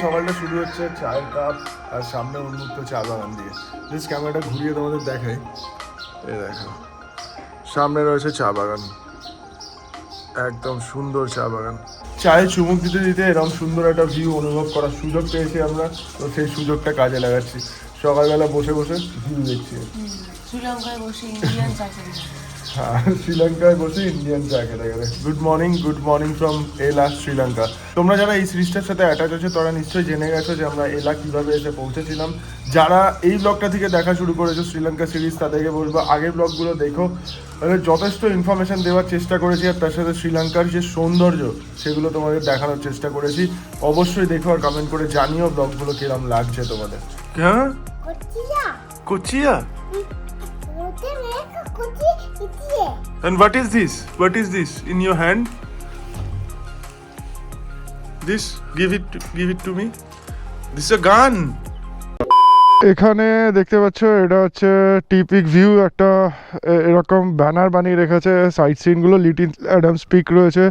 সকালটা শুরু হচ্ছে চায়ের কাপ আর সামনে উন্মুক্ত চা বাগান দিয়ে। জাস্ট ক্যামেরাটা ঘুরিয়ে তোমাদের দেখাই। এই দেখো সামনে রয়েছে চা বাগান, একদম সুন্দর চা বাগান। চায়ে চুমুক দিতে দিতে এরকম সুন্দর একটা ভিউ অনুভব করার সুযোগ পেয়েছি আমরা, তো সেই সুযোগটা কাজে লাগাচ্ছি। সকালবেলা বসে বসে ভিউ দেখছি। শ্রীলঙ্কায় বসে ইন্ডিয়ান চা খেতে। হ্যাঁ, শ্রীলঙ্কায় বসে ইন্ডিয়ান চা খেতে গেলে। গুড মর্নিং ফ্রম এলা শ্রীলঙ্কা। তোমরা যারা এই সিরিজটার সাথে অ্যাটাচ আছে তারা নিশ্চয়ই জেনে গেছো যে আমরা এলা কীভাবে এসে পৌঁছেছিলাম। যারা এই ব্লগটা থেকে দেখা শুরু করেছো শ্রীলঙ্কা সিরিজ, তাদেরকে বলবো আগের ব্লগগুলো দেখো। তাহলে যথেষ্ট ইনফরমেশন দেওয়ার চেষ্টা করেছি, আর তার সাথে শ্রীলঙ্কার যে সৌন্দর্য সেগুলো তোমাদের দেখানোর চেষ্টা করেছি। অবশ্যই দেখো আর কমেন্ট করে জানিও ব্লগগুলো কিরম লাগছে তোমাদের। হ্যাঁ, Kochua. And what is this? What is this in your hand? This, give it to me. This is a gun. এখানে দেখতে পাচ্ছ এটা হচ্ছে টিপিক ভিউ। একটা এরকম ব্যানার বানিয়ে রেখেছে সাইট সিনগুলো। লিটিল অ্যাডামস পিক রয়েছে,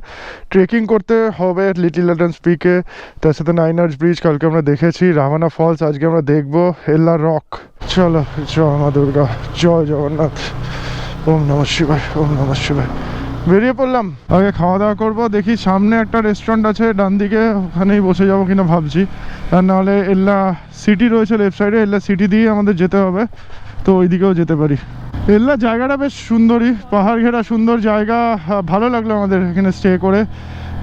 ট্রেকিং করতে হবে লিটিল অ্যাডামস পিকে। তার সাথে 9 আর্চ ব্রিজ কালকে আমরা দেখেছি, রাভানা ফলস আজকে আমরা দেখবো, এল্লা রক। চলো জয় মা দুর্গা, জয় জগন্নাথ, ওম নমঃ শিবায়, ওম নমঃ শিবায়। বেরিয়ে পড়লাম। আগে খাওয়া দাওয়া করবো, দেখি সামনে একটা রেস্টুরেন্ট আছে ডান দিকে, ওখানেই বসে যাবো কিনা ভাবছি। আর নাহলে এল্লা সিটি রয়েছে লেফট সাইডে, এল্লা সিটি দিয়ে আমাদের যেতে হবে, তো ওই দিকেও যেতে পারি। এল্লা জায়গাটা বেশ সুন্দরই, পাহাড় ঘেরা সুন্দর জায়গা, ভালো লাগলো আমাদের এখানে স্টে করে।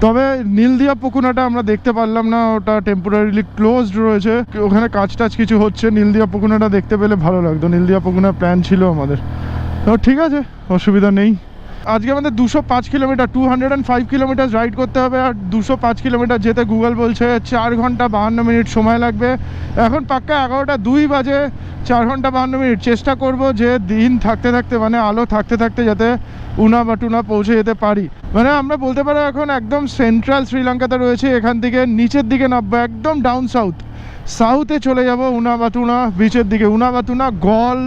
তবে নীলদিয়া পুকুনাটা আমরা দেখতে পারলাম না, ওটা টেম্পোরারিলি ক্লোজড রয়েছে, ওখানে কাজ টাজ কিছু হচ্ছে। নীলদিয়া পুকুনাটা দেখতে পেলে ভালো লাগতো, নীলদিয়া পুকুনার প্ল্যান ছিল আমাদের। তো ঠিক আছে, অসুবিধা নেই। আজকে আমাদের 205 কিলোমিটার, 205 কিলোমিটার রাইড করতে হবে। আর 205 কিলোমিটার যেতে গুগল বলছে 4 ঘন্টা 52 মিনিট সময় লাগবে। এখন পাক্কা 11:02 বাজে, 4 ঘন্টা 52 মিনিট। চেষ্টা করব যে দিন থাকতে থাকতে, মানে আলো থাকতে থাকতে যাতে উনা বাটুনা পৌঁছে যেতে পারি। মানে আমরা বলতে পারো এখন একদম সেন্ট্রাল শ্রীলঙ্কাতে রয়েছে, এখান থেকে নিচের দিকে নামবো, একদম ডাউন সাউথে চলে যাব উনা বাটুনা বিচের দিকে। উনা বাটুনা, গল,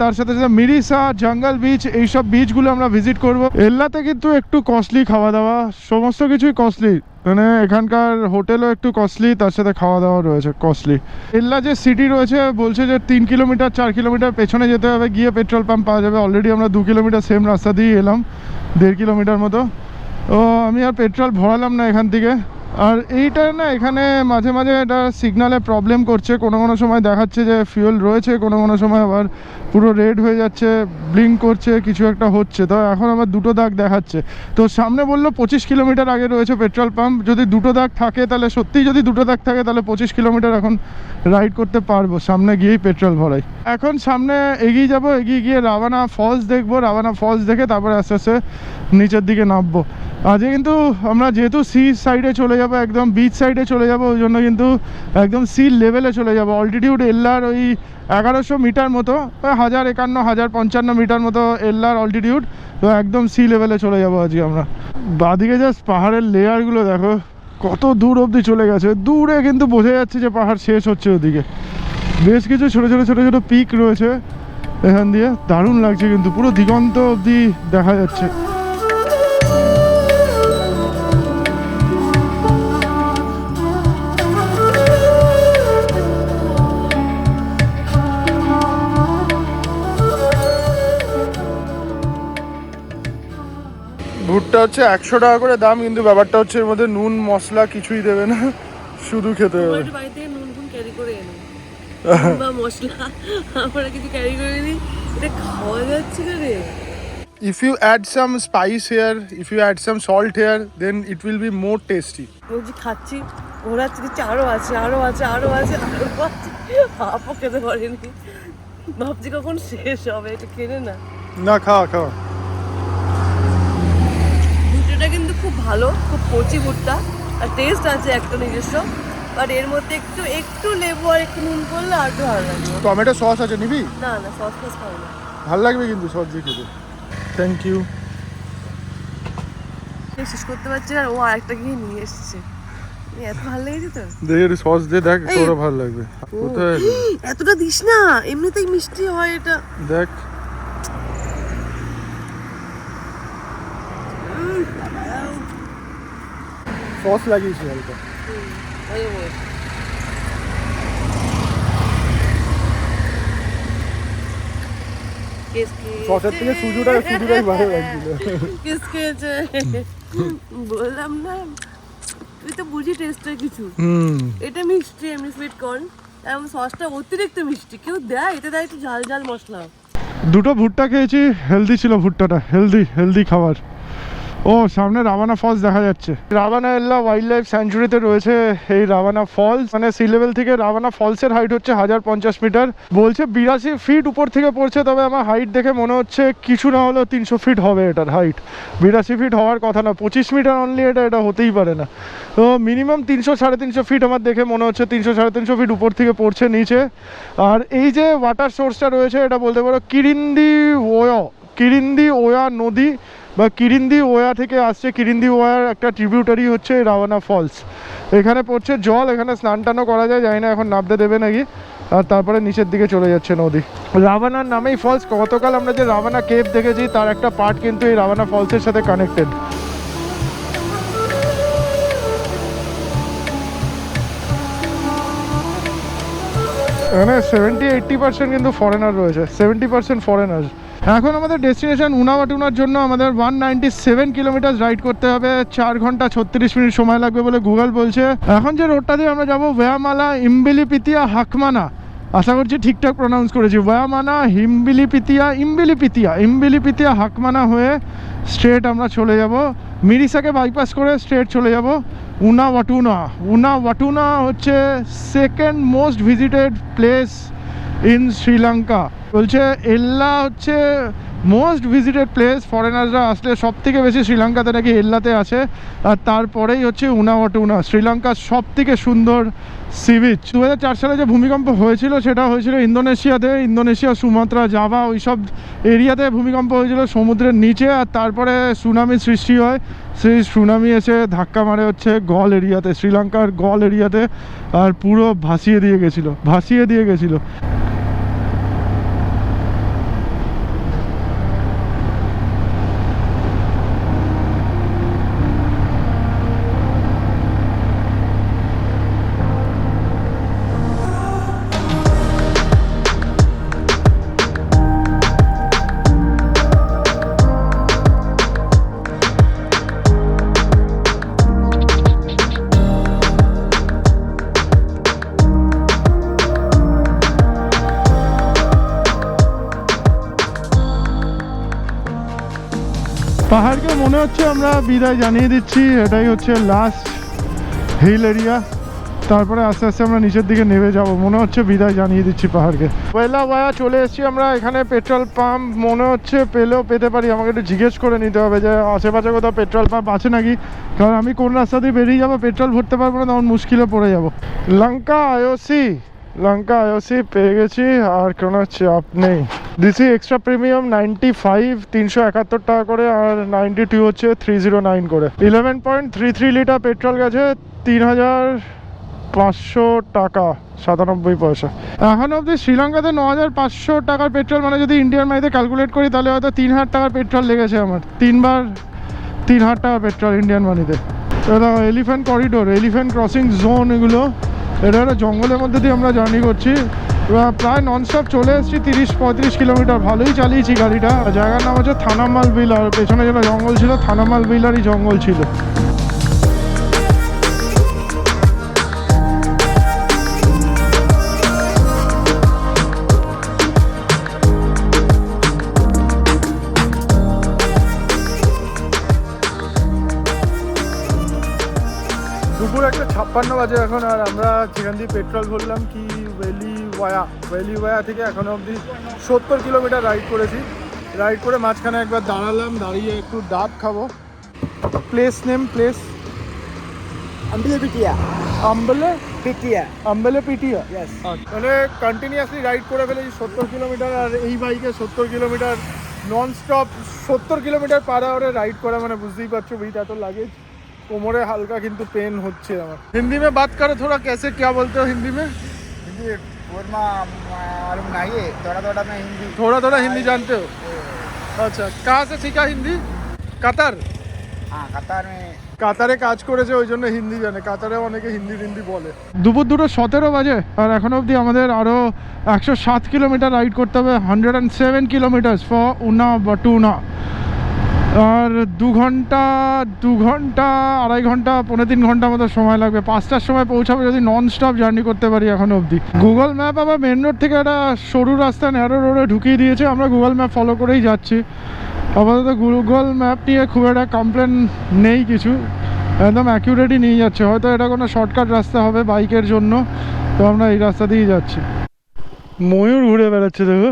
তার সাথে সাথে মিরিসা, জঙ্গল বিচ, এইসব বিচগুলো আমরা ভিজিট করব। এল্লাতে কিন্তু একটু কস্টলি খাওয়া দাওয়া, সমস্ত কিছুই কস্টলি, মানে এখানকার হোটেলও একটু কস্টলি, তার সাথে খাওয়া দাওয়া রয়েছে কস্টলি। এল্লা যে সিটি রয়েছে বলছে যে 3 কিলোমিটার 4 কিলোমিটার পেছনে যেতে হবে, গিয়ে পেট্রোল পাম্প পাওয়া যাবে। অলরেডি আমরা 2 কিলোমিটার সেম রাস্তা দিয়ে এলাম, 1.5 কিলোমিটার মতো। ও আমি আর পেট্রোল ভরালাম না এখান থেকে। আর এইটা না, এখানে মাঝে মাঝে এটা সিগনালে প্রবলেম করছে, কোনো কোনো সময় দেখাচ্ছে যে ফিউল রয়েছে, কোনো কোনো সময় আবার পুরো রেড হয়ে যাচ্ছে, ব্লিঙ্ক করছে, কিছু একটা হচ্ছে। তো এখন আবার দুটো দাগ দেখাচ্ছে। তো সামনে বললো 25 কিলোমিটার আগে রয়েছে পেট্রোল পাম্প। যদি দুটো দাগ থাকে তাহলে সত্যিই, যদি দুটো দাগ থাকে তাহলে 25 কিলোমিটার এখন রাইড করতে পারবো। সামনে গিয়েই পেট্রোল ভরাই। এখন সামনে এগিয়ে যাব, এগিয়ে গিয়ে রাভানা ফলস দেখবো। রাভানা ফলস দেখে তারপরে আস্তে আস্তে নিচের দিকে নামবো। আজকে কিন্তু আমরা যেহেতু সি সাইডে চলে যাবো, একদম বিচ সাইডে চলে যাবো, ওই জন্য কিন্তু একদম সি লেভেলে চলে যাবো। অল্টিটিউড এল্লার ওই 1100 মিটার মতো, 1051 1055 মিটার মতো এল্লার অল্টিটিউড। তো একদম সি লেভেলে চলে যাবো আজকে আমরা। বাদিকে জাস্ট পাহাড়ের লেয়ারগুলো দেখো কত দূর অবধি চলে গেছে। দূরে কিন্তু বোঝা যাচ্ছে যে পাহাড় শেষ হচ্ছে ওদিকে। বেশ কিছু ছোটো ছোটো ছোটো ছোটো পিক রয়েছে এখান দিয়ে, দারুণ লাগছে কিন্তু, পুরো দিগন্ত অবধি দেখা যাচ্ছে। ভুট্টা হচ্ছে 100 টাকা করে দাম, কিন্তু ব্যাপারটা হচ্ছে এর মধ্যে নুন মশলা কিছুই দেবে না, শুধু খেতে হবে। If you add some spice here, if you add some salt here, then it will be more tasty. খাচ্ছি, ওরা আরো আছে, আরো আছে, আরো আছে, আরো আছে, হাফও খেতে পারিনি। ভাবছি কখন শেষ হবে, এটা কেনে না। না, খাওয়া। ভুট্টাটা কিন্তু খুব ভালো, খুব কচি ভুট্টা, আর টেস্ট আছে একটা নিজস্ব। বাট এর মধ্যে একটু লেবু আর একটু নুন করলে আর একটু ভালো লাগবে। টমেটো সস আছে, নিবি? না সস খাবো না। ভালো লাগবে কিন্তু সস দিয়ে খেতে। Thank you. শেষ করতে পারছি না, ও আরেকটা গিয়ে নিয়ে এসছে। এত ভালো লেগেছে তো, দেখ একটু সস দিয়ে দেখ, তোরও ভালো লাগবে। কোথায়? এতটা দিস না, এমনিতেই মিষ্টি হয় এটা। দেখ সস লাগিয়েছি হালকা। কেস খেয়েছে সসের থেকে সুজুটাই ভালো লাগছিল। কেস খেয়েছে বললাম না, তুই তো বুঝি টেস্টের কিছু। এটা মিষ্টি, এমনি সুইট কর্ন, এবং সসটা অতিরিক্ত মিষ্টি। কেউ দেয়, এতে দেয় একটু ঝাল ঝাল মশলা। দুটো ভুট্টা খেয়েছি, হেলদি ছিল ভুট্টাটা, হেলদি খাবার। ও সামনে রাভানা ফলস দেখা যাচ্ছে। রাভানা এল্লা ওয়াইল্ড লাইফ স্যাঞ্চুরিতে রয়েছে এই রাভানা ফলস। মানে সি লেভেল থেকে রাভানা ফলসের হাইট হচ্ছে 1050 মিটার। বলছে 82 ফিট উপর থেকে পড়ছে, তবে আমার হাইট দেখে মনে হচ্ছে কিছু না হলেও 300 ফিট হবে এটার হাইট। 82 ফিট হওয়ার কথা না, 25 মিটার অনলি, এটা হতেই পারে না। তো মিনিমাম 300-350 ফিট আমার দেখে মনে হচ্ছে 300-350 ফিট উপর থেকে পড়ছে নিচে। আর এই যে ওয়াটার সোর্সটা রয়েছে, এটা বলতে পারো কিরিন্দি ওয়া নদী বা কিরিন্দি ওয়া থেকে আসছে। কিরিন্দি ওয়ার একটা ট্রিবিউটারি হচ্ছে রাভানা ফলস। এখানে পড়ছে জল, এখানে স্নান টানও করা যায়, জানি না এখন নামতে দেবে নাকি। আর তারপরে নিচের দিকে চলে যাচ্ছে নদী। রাভানার নামেই ফলস। গতকাল আমরা যে রাভানা কেভ দেখেছি তার একটা পার্ট কিন্তু এই রাভানা ফলসের সাথে কানেক্টেড। এখানে 70-80% কিন্তু ফরেনার রয়েছে, 70% ফরেনার। এখন আমাদের ডেস্টিনেশন উনাওয়াটুনার জন্য আমাদের 197 কিলোমিটার রাইড করতে হবে। 4 ঘন্টা 36 মিনিট সময় লাগবে বলে গুগল বলছে। এখন যে রোডটা দিয়ে আমরা যাবো, ওয়ামালা ইম্বিলিপিতিয়া হাকমানা, আশা করছি ঠিকঠাক প্রনাউন্স করেছি, ওয়ামানা ইম্বিলিপিতিয়া হাকমানা হয়ে স্ট্রেট আমরা চলে যাব। মিরিসাকে বাইপাস করে স্ট্রেট চলে যাব উনাওয়াটুনা হচ্ছে second most visited place in Sri Lanka. বলছে এল্লা হচ্ছে মোস্ট ভিজিটেড প্লেস, ফরেনাররা আসলে সব থেকে বেশি শ্রীলঙ্কাতে নাকি এল্লাতে আছে। আর তারপরেই হচ্ছে উনাওয়াটুনা, শ্রীলঙ্কার সব থেকে সুন্দর সি বিচ। 2004 সালে যে ভূমিকম্প হয়েছিল সেটা হয়েছিল ইন্দোনেশিয়াতে, ইন্দোনেশিয়া, সুমাত্রা, জাভা ওই সব এরিয়াতে ভূমিকম্প হয়েছিল সমুদ্রের নিচে। আর তারপরে সুনামির সৃষ্টি হয়, সেই সুনামি এসে ধাক্কা মারে হচ্ছে গল এরিয়াতে, শ্রীলঙ্কার গল এরিয়াতে, আর পুরো ভাসিয়ে দিয়ে গেছিলো। পাহাড়কে মনে হচ্ছে আমরা বিদায় জানিয়ে দিচ্ছি, এটাই হচ্ছে লাস্ট হিল এরিয়া। তারপরে আস্তে আস্তে আমরা নিচের দিকে নেমে যাব, মনে হচ্ছে বিদায় জানিয়ে দিচ্ছি পাহাড়কে। পয়লা ওয়া চলে এসেছি আমরা। এখানে পেট্রোল পাম্প মনে হচ্ছে পেলেও পেতে পারি, আমাকে একটু জিজ্ঞেস করে নিতে হবে যে আশেপাশে কোথাও পেট্রোল পাম্প আছে নাকি, কারণ আমি কোন রাস্তা দিয়ে বেরিয়ে যাবো, পেট্রোল ভরতে পারবো না, তখন মুশকিলে পড়ে যাব। লঙ্কা আইওসি পেয়ে গেছি, আর কোনো চাপ নেই। দিসি এক্সট্রা প্রিমিয়াম 95 371 টাকা করে, আর 92 হচ্ছে 309 করে। 11.33 লিটার পেট্রোল গেছে 3500 টাকা 97 পয়সা। এখন অবধি শ্রীলঙ্কাতে 9500 টাকার পেট্রোল, মানে যদি ইন্ডিয়ান মানিতে ক্যালকুলেট করি তাহলে হয়তো 3000 টাকার পেট্রোল লেগেছে আমার। 3000 টাকা পেট্রোল ইন্ডিয়ান মানিতে। এটা elephant corridor, elephant crossing zone, এগুলো এটা একটা জঙ্গলের মধ্যে দিয়ে আমরা জার্নি করছি। প্রায় ননস্টপ চলে এসেছি 30-35 কিলোমিটার। ভালোই চালিয়েছি গাড়িটা। জায়গার নাম হচ্ছে থানামাল বিল, আর পেছনে যেটা জঙ্গল ছিল থানামাল বিলারই জঙ্গল ছিল। দুপুর 1:56 বাজে এখন, আর আমরা যেখান দিয়ে পেট্রোল ভরলাম কি ভ্যালি ওয়া থেকে এখনো অবধি 70 কিলোমিটার রাইড করেছি। রাইড করে মাঝখানে একবার দাঁড়ালাম, দাঁড়িয়ে একটু ডাব খাবো। প্লেস নেম আম্বেলে পিটিয়া। মানে কন্টিনিউয়াসলি রাইড করে ফেলেছি 70 কিলোমিটার, আর এই বাইকে 70 kilometre non stop 70 kilometre per আওয়ারে রাইড করা, মানে বুঝতেই পারছো উইথ এত লাগেজ, कोमरे हल्का किंतु पेन होच्छे আমার। हिंदी में बात करो थोड़ा, कैसे क्या बोलते हो हिंदी में? हिंदी मालूम नहीं है, थोड़ा मैं हिंदी थोड़ा हिंदी जानते हो? अच्छा, कहाँ से सीखा हिंदी? कतर? हाँ कतार में কাতারে কাজ করেছে ওই জন্য হিন্দি জানে, কাতারে অনেকে হিন্দি বলে। দুপুর 2:17 বাজে আর এখন অবধি আমাদের আরও 107 কিলোমিটার রাইড করতে হবে, 107 কিলোমিটার ফর উনা বাটুনা। আর 2 ঘন্টা 2.5 ঘন্টা 3.5 ঘন্টা মতো সময় লাগবে। 5টার সময় পৌঁছাবে যদি নন স্টপ জার্নি করতে পারি এখন অবধি। গুগল ম্যাপ আবার মেন রোড থেকে একটা সরু রাস্তা ন্যারো রোডে ঢুকিয়ে দিয়েছে, আমরা গুগল ম্যাপ ফলো করেই যাচ্ছি। আপাতত গুগল ম্যাপ নিয়ে খুব একটা কমপ্লেন নেই কিছু, একদম অ্যাকিউরেটই নিয়ে যাচ্ছে। হয়তো এটা কোনো শর্টকাট রাস্তা হবে বাইকের জন্য, তো আমরা এই রাস্তা দিয়েই যাচ্ছি। ময়ূর ঘুরে বেড়াচ্ছে দেখো।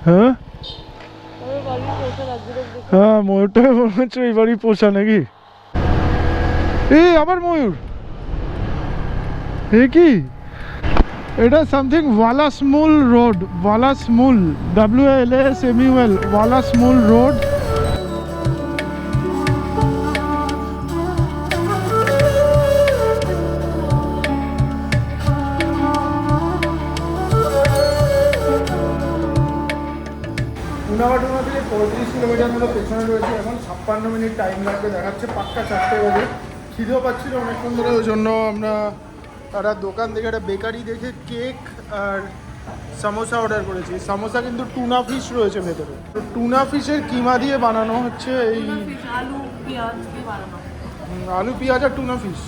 হ্যাঁ হ্যাঁ, ময়ূরটাকে মনে হচ্ছে এই বাড়ি পোষা নাকি। এই আবার ময়ূর, এ কি এটা? Something Walasmulla road, Walasmulla, WALASMUL, Walasmulla road. Unawatuna থেকে 35 কিলোমিটার মতো পেছনে রয়েছে। এখন 56 মিনিট টাইম লাগবে দেখাচ্ছে, পাক্কা 4টে বাজে। খিদেও পাচ্ছিল অনেকক্ষণ ধরে, ওই জন্য আমরা একটা দোকান দেখে, একটা বেকারি দেখে কেক আর সামোসা অর্ডার করেছি। সামোসা কিন্তু টুনা ফিশ রয়েছে ভেতরে, তো টুনা ফিশের কিমা দিয়ে বানানো হচ্ছে এই আলু পেঁয়াজ দিয়ে বানানো। আলু পেঁয়াজ আর টুনা ফিশ।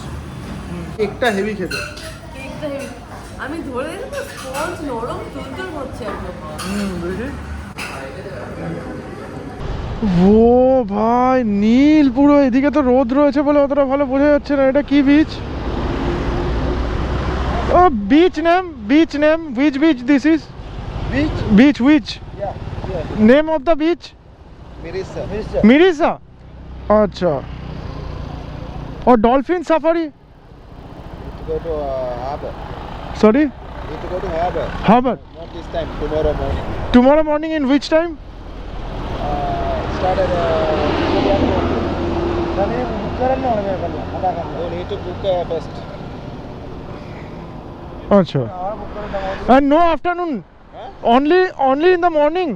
কেকটা হেভি খেতে। কেকটা হেভি, আমি ধরে দেখি স্পঞ্জ নরম তুলতুল হচ্ছে একদম। দেখি। ও ভাই নীল পুরো, এদিকে তো রোদ রয়েছে বলে অতটা ভালো বোঝা যাচ্ছে না। এটা কি বিচ? ও beach name, beach name, which beach this is? Beach which? Yeah, Name of the beach? Mirissa. Mirissa? আচ্ছা। or dolphin safari? Go to harbor. Sorry? Need to go to harbor. Harbor? Not this time. Tomorrow morning. Tomorrow morning in which time? Start at you need to book first. আচ্ছা। And no afternoon? Huh? Only in the morning?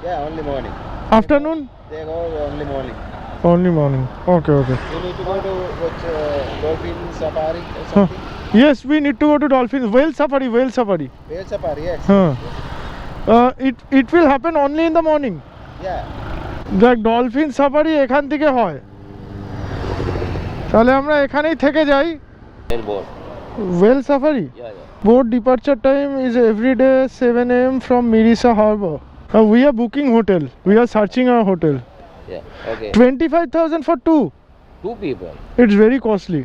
Yeah, only morning. Afternoon? They go only morning. Only morning. Okay. You need to go to watch dolphin safari or Huh. something. Yes, we need to go to dolphins. Whale safari. Whale safari, yes. It will happen only in the morning. Yeah. দেখ dolphin safari এখান থেকে হয়, তাহলে আমরা এখানেই থেকে যাই। Boat. Well safari boat departure time is every day 7 AM from Mirissa Harbor. We are booking hotel. We are searching our hotel. Yeah. Okay. 25,000 for two. Two people. It's very costly.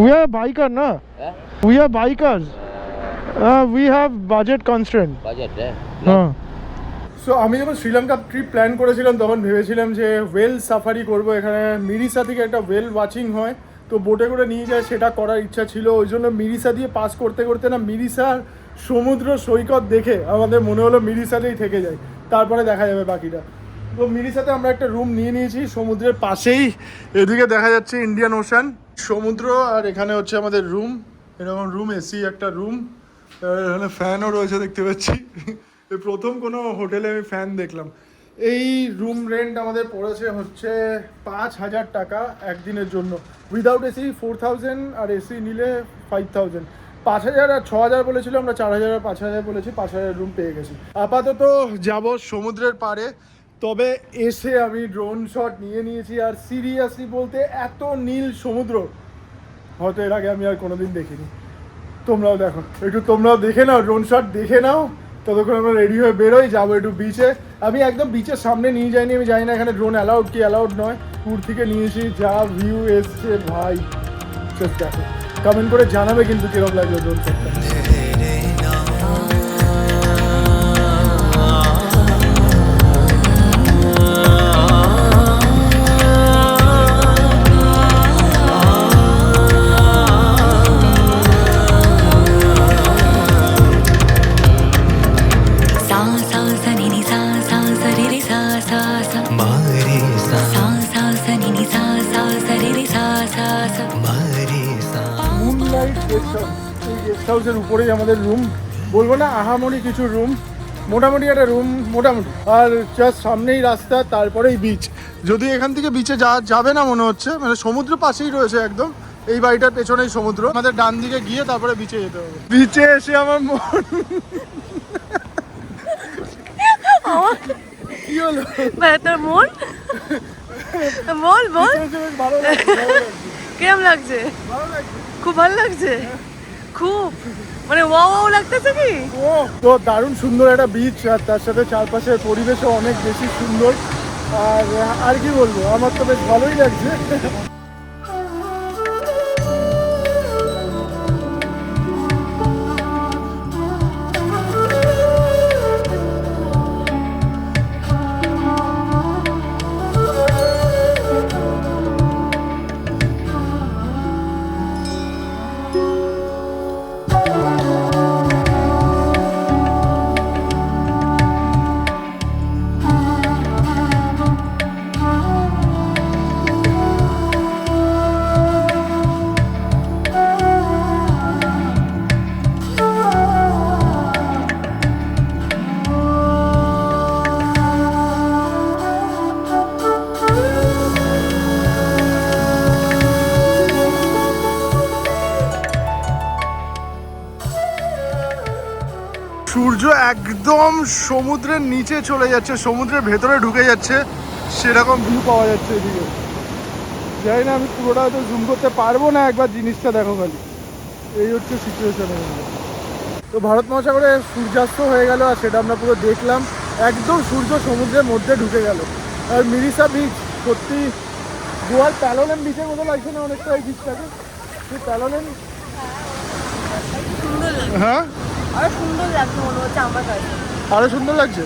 We are biker, na? Huh? We are bikers. We have budget constraint. Budget, eh? হ্যাঁ। So আমি যখন Sri Lanka trip plan করেছিলাম তখন ভেবেছিলাম যে well safari করব। এখানে মিরিসা থেকে একটা ওয়েল ওয়াচিং হয়, তো বোটে করে নিয়ে যায়, সেটা করার ইচ্ছা ছিল। ওই জন্য মিরিসা দিয়ে পাস করতে করতে না মিরিসার সমুদ্র সৈকত দেখে আমাদের মনে হলো মিরিসাতেই থেকে যাই, তারপরে দেখা যাবে বাকিটা। তো মিরিসাতে আমরা একটা রুম নিয়ে নিয়েছি সমুদ্রের পাশেই। এদিকে দেখা যাচ্ছে ইন্ডিয়ান ওশান, সমুদ্র, আর এখানে হচ্ছে আমাদের রুম। এরকম রুম, এসি একটা রুম, এখানে ফ্যানও রয়েছে দেখতে পাচ্ছি। প্রথম কোনো হোটেলে আমি ফ্যান দেখলাম। এই রুম রেন্ট আমাদের পড়েছে হচ্ছে 5,000 টাকা একদিনের জন্য। উইদাউট এসি 4,000, আর এসি নিলে 5,000। 5,000 আর 6,000 বলেছিল, আমরা 4,000 আর 5,000 বলেছি। 5,000 রুম পেয়ে গেছি। আপাতত যাব সমুদ্রের পাড়ে। তবে এসে আমি ড্রোন শট নিয়ে নিয়েছি, আর সিরিয়াসলি বলতে এত নীল সমুদ্র হয়তো এর আগে আমি আর কোনোদিন দেখিনি। তোমরাও দেখো, একটু তোমরাও দেখে নাও, ড্রোন শট দেখে নাও। ততক্ষণ আমরা রেডি হয়ে বেরোই, যাবো একটু বিচে। আমি একদম বিচের সামনে নিয়ে যাইনি, আমি জানি না এখানে ড্রোন অ্যালাউড কি অ্যালাউড নয়। ট্যুর থেকে নিয়েছি, যা ভিউ এসছে ভাই, জাস্ট দেখো। কমেন্ট করে জানাবে কিন্তু কিরকম লাগবে ড্রোন শটটা। গেস্ট হাউসের উপরেই আমাদের রুম, বলবো না আহামরি কিছু রুম, মোটামুটি একটা রুম মোটামুটি, আর জাস্ট সামনেই রাস্তা, তারপরেই বিচ। যদি এখান থেকে বিচে যাবে না মনে হচ্ছে, মানে সমুদ্র পাশেই রয়েছে একদম, এই বাড়িটার পেছনেই সমুদ্র, আমাদের ডান দিকে গিয়ে তারপরে বিচে যেতে হবে। বিচে এসে আমার মন কি হলো, তোর মন বল বল, বিচে এসে বেশ ভালো লাগছে, কেমন লাগছে? ভালো লাগছে। খুব ভালো লাগছে, খুব মানে ওয়াও লাগতেছে কি? ও তো দারুণ সুন্দর একটা বিচ, আর তার সাথে চারপাশের পরিবেশও অনেক বেশি সুন্দর। আর কি বলবো, আমার তো বেশ ভালোই লাগছে। সূর্য একদম সমুদ্রের নিচে চলে যাচ্ছে, সমুদ্রের ভেতরে ঢুকে যাচ্ছে, সেরকম ভিউ পাওয়া যাচ্ছে এদিকে। জানি না আমি পুরোটা হয়তো জুম করতে পারবো না, একবার জিনিসটা দেখো খালি। এই হচ্ছে সিচুয়েশন। তো ভারত মহাসাগরে সূর্যাস্ত হয়ে গেল, আর সেটা আমরা পুরো দেখলাম। একদম সূর্য সমুদ্রের মধ্যে ঢুকে গেল। আর মিরিসা বিচ সত্যি গোয়ার প্যালোলেম বিচের মতো লাগছে না অনেকটা এই বিচটাকে? সেই প্যালোলেম, সুন্দর লাগছে, হ্যাঁ আরো সুন্দর লাগছে মনে হচ্ছে আমার কাছে। আরো সুন্দর লাগছে।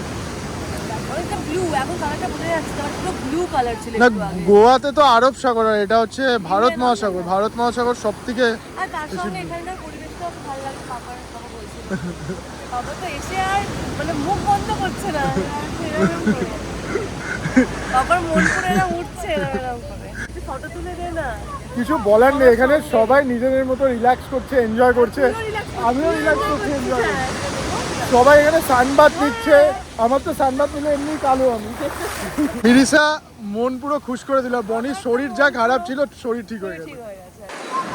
অনেকটা ব্লু, এখন কালারটা বোঝা যাচ্ছে, তার পুরো ব্লু কালার ছিল না, একটু আগে। গোয়াতে তো আরব সাগর, আর এটা হচ্ছে ভারত মহাসাগর। ভারত মহাসাগর সব থেকে আর তার সঙ্গে এখানকার পরিবেশটাও খুব ভালো লাগে। বাবা বলছিল, বাবা তো এসে আর মানে মুখ বন্ধ করছে না, বাবার মন করে এরা উঠছে এরকম করে। ফটো তুলে দে না। কিছু বলার নেই, এখানে সবাই নিজেদের মতো রিল্যাক্স করছে, এনজয় করছে। আমিও রিল্যাক্স করছি, এনজয় করছি। সবাই এখানে সানবাদ নিচ্ছে, আমার তো সানবাদ নিলে এমনি কালো আমি। মিরিসা মন পুরো খুশ করে দিল, বনির শরীর যা খারাপ ছিল শরীর ঠিক হয়ে গেল।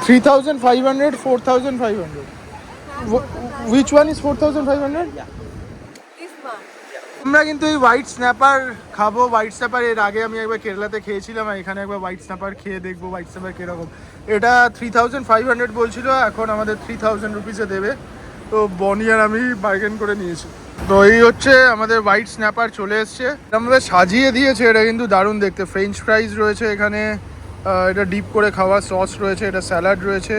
3,500, 4,500. Which one is 4,500? আমরা কিন্তু এই হোয়াইট স্ন্যাপার খাবো। হোয়াইট স্ন্যাপার এর আগে আমি একবার কেরালাতে খেয়েছিলাম, আর এখানে একবার হোয়াইট স্ন্যাপার খেয়ে দেখবো হোয়াইট স্ন্যাপার কীরকম। এটা 3,500 বলছিল, এখন আমাদের 3,000 রুপিসে দেবে। তো বনি আর আমি বার্গেন করে নিয়েছি। তো এই হচ্ছে আমাদের হোয়াইট স্ন্যাপার চলে এসছে, আমাদের সাজিয়ে দিয়েছে। এটা কিন্তু দারুণ দেখতে। ফ্রেঞ্চ ফ্রাইজ রয়েছে এখানে, এটা ডিপ করে খাওয়া সস রয়েছে, এটা স্যালাড রয়েছে,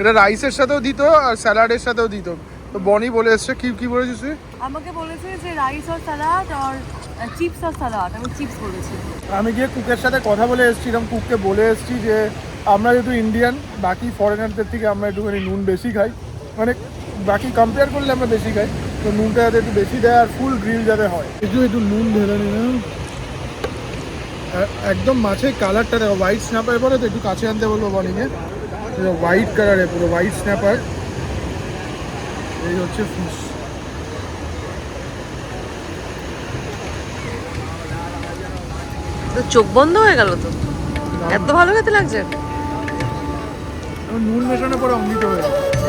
এটা রাইসের সাথেও দিত আর স্যালাডের সাথেও দিত। তো বনি বলে এসছে, কি বলেছিস তুই? আমাকে বলেছে যে রাইস আর স্যালাড আর চিপস আর স্যালাড, আমি চিপস বলেছি। আমি গিয়ে কুকের সাথে কথা বলে এসেছিলাম, কুককে বলে এসেছি যে আমরা যেহেতু ইন্ডিয়ান, বাকি ফরেনারদের থেকে আমরা একটুখানি নুন বেশি খাই, মানে বাকি কম্পেয়ার করলে আমরা বেশি খাই, তো নুনটা যাতে একটু বেশি দেয় আর ফুল গ্রিল যাতে হয়। একটু নুন ঢেলে নিলাম। একদম মাছের কালারটা দেখো, হোয়াইট স্ন্যাপার পরে তো একটু কাছে আনতে বলবো বনিকে। হোয়াইট কালারে পুরো হোয়াইট স্ন্যাপার। এই হচ্ছে ফিশ। চোখ বন্ধ হয়ে গেল তো, এত ভালো খেতে লাগছে। নুন মেশানোর পরে অমৃত হয়ে গেছে।